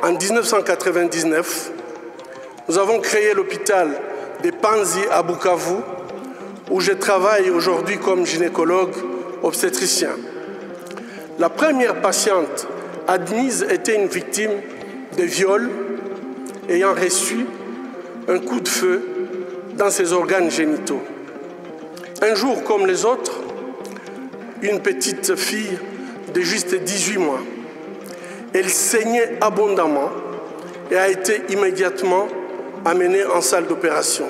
En 1999, nous avons créé l'hôpital de Panzi à Bukavu, où je travaille aujourd'hui comme gynécologue obstétricien. La première patiente admise était une victime de viol ayant reçu un coup de feu dans ses organes génitaux. Un jour comme les autres, une petite fille de juste 18 mois. Elle saignait abondamment et a été immédiatement amenée en salle d'opération.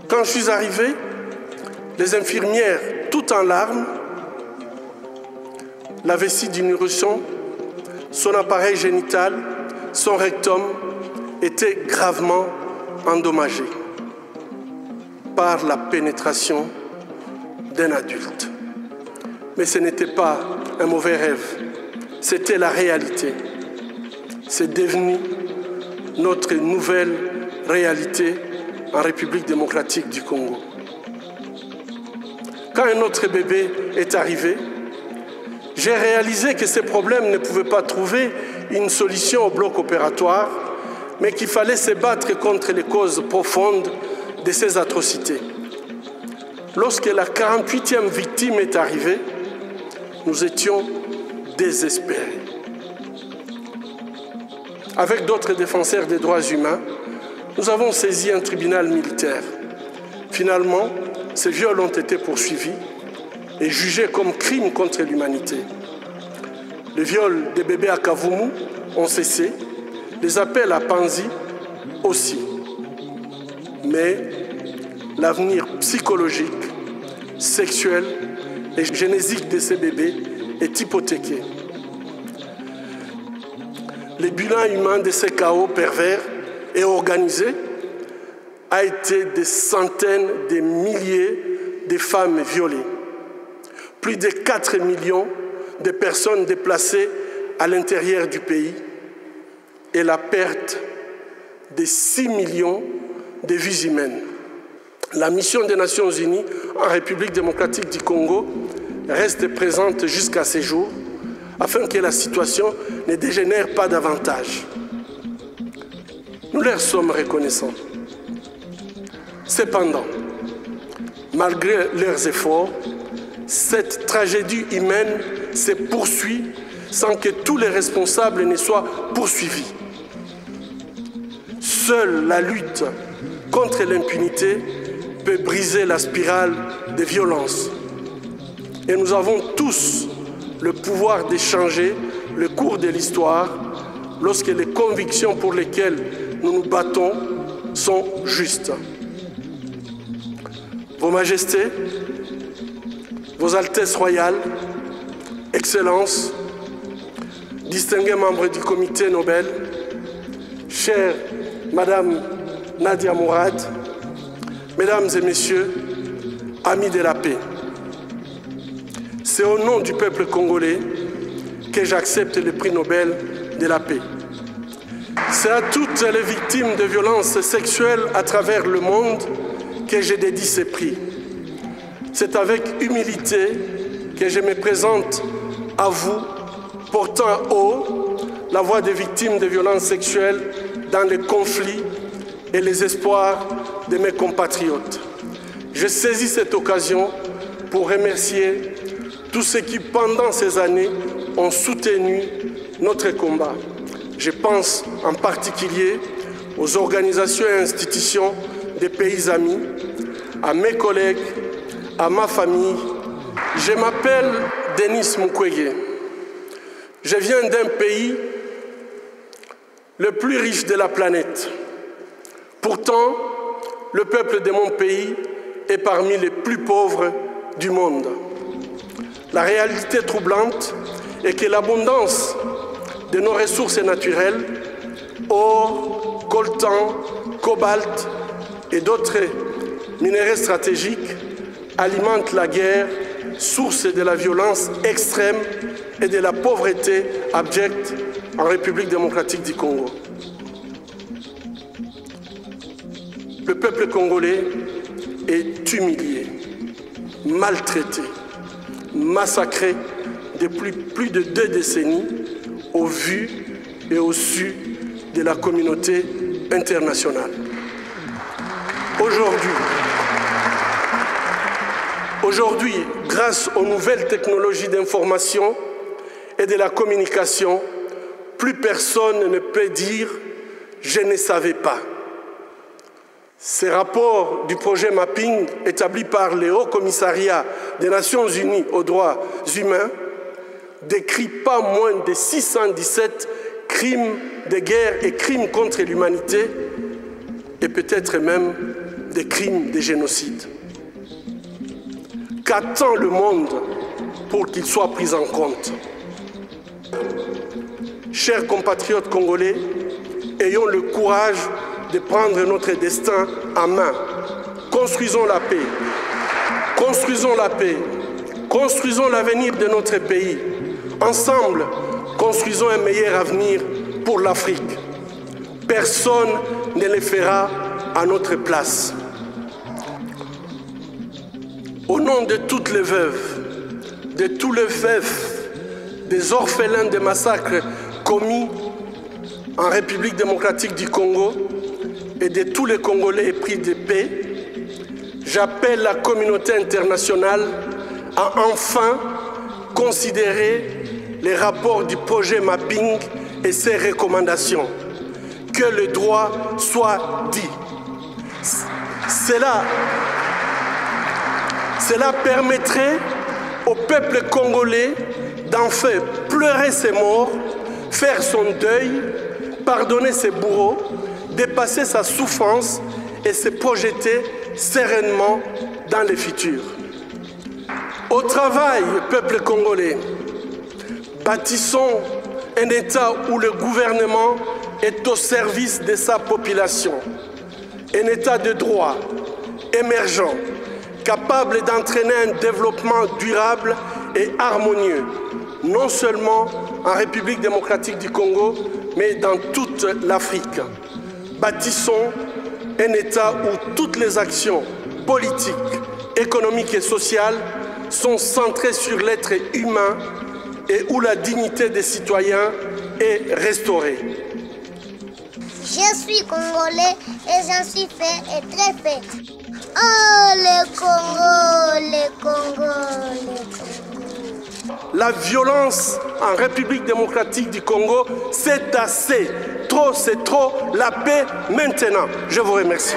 Quand je suis arrivé, les infirmières, toutes en larmes, la vessie du nourrisson, son appareil génital, son rectum étaient gravement endommagés par la pénétration d'un adulte. Mais ce n'était pas un mauvais rêve, c'était la réalité. C'est devenu notre nouvelle réalité en République démocratique du Congo. Quand un autre bébé est arrivé, j'ai réalisé que ces problèmes ne pouvaient pas trouver une solution au bloc opératoire, mais qu'il fallait se battre contre les causes profondes de ces atrocités. Lorsque la 48e victime est arrivée, nous étions désespérés. Avec d'autres défenseurs des droits humains, nous avons saisi un tribunal militaire. Finalement, ces viols ont été poursuivis et jugés comme crimes contre l'humanité. Les viols des bébés à Kavumu ont cessé, les appels à Panzi aussi. Mais l'avenir psychologique, sexuel et génésique de ces bébés est hypothéqué. Le bilan humain de ces chaos pervers et organisés a été des centaines de milliers de femmes violées, plus de 4 millions de personnes déplacées à l'intérieur du pays et la perte de 6 millions de vies humaines. La mission des Nations Unies en République démocratique du Congo reste présente jusqu'à ces jours afin que la situation ne dégénère pas davantage. Nous leur sommes reconnaissants. Cependant, malgré leurs efforts, cette tragédie humaine se poursuit sans que tous les responsables ne soient poursuivis. Seule la lutte contre l'impunité peut briser la spirale de violence. Et nous avons tous le pouvoir de changer le cours de l'histoire lorsque les convictions pour lesquelles nous nous battons sont justes. Vos Majestés, Vos Altesses royales, Excellences, distingués membres du Comité Nobel, chère Madame Nadia Mourad, Mesdames et Messieurs, amis de la paix, c'est au nom du peuple congolais que j'accepte le prix Nobel de la paix. C'est à toutes les victimes de violences sexuelles à travers le monde que je dédie ce prix. C'est avec humilité que je me présente à vous, portant haut la voix des victimes de violences sexuelles dans les conflits et les espoirs de mes compatriotes. Je saisis cette occasion pour remercier tous ceux qui, pendant ces années, ont soutenu notre combat. Je pense en particulier aux organisations et institutions des pays amis, à mes collègues, à ma famille. Je m'appelle Denis Mukwege. Je viens d'un pays le plus riche de la planète. Pourtant, le peuple de mon pays est parmi les plus pauvres du monde. La réalité troublante est que l'abondance de nos ressources naturelles, or, coltan, cobalt et d'autres minéraux stratégiques, alimente la guerre, source de la violence extrême et de la pauvreté abjecte en République démocratique du Congo. Le peuple congolais est humilié, maltraité, massacré depuis plus de 2 décennies au vu et au su de la communauté internationale. Aujourd'hui, grâce aux nouvelles technologies d'information et de la communication, plus personne ne peut dire « je ne savais pas ». Ces rapports du projet Mapping, établi par le Haut Commissariat des Nations Unies aux droits humains, décrit pas moins de 617 crimes de guerre et crimes contre l'humanité, et peut-être même des crimes de génocide. Qu'attend le monde pour qu'il soit pris en compte? Chers compatriotes congolais, ayons le courage de prendre notre destin en main. Construisons la paix. Construisons la paix. Construisons l'avenir de notre pays. Ensemble, construisons un meilleur avenir pour l'Afrique. Personne ne le fera à notre place. Au nom de toutes les veuves, de tous les veufs, des orphelins des massacres commis en République démocratique du Congo et de tous les Congolais épris de paix, j'appelle la communauté internationale à enfin considérer les rapports du projet Mapping et ses recommandations. Que le droit soit dit. Cela permettrait au peuple congolais d'enfin pleurer ses morts, faire son deuil, pardonner ses bourreaux, dépasser sa souffrance et se projeter sereinement dans le futur. Au travail, peuple congolais, bâtissons un État où le gouvernement est au service de sa population. Un État de droit, émergent, capable d'entraîner un développement durable et harmonieux, non seulement en République démocratique du Congo, mais dans toute l'Afrique. Bâtissons un État où toutes les actions politiques, économiques et sociales sont centrées sur l'être humain et où la dignité des citoyens est restaurée. Je suis congolais et j'en suis fait et très fait. Oh, le Congo, le Congo, le Congo. La violence en République démocratique du Congo, c'est assez. Trop, c'est trop. La paix maintenant. Je vous remercie.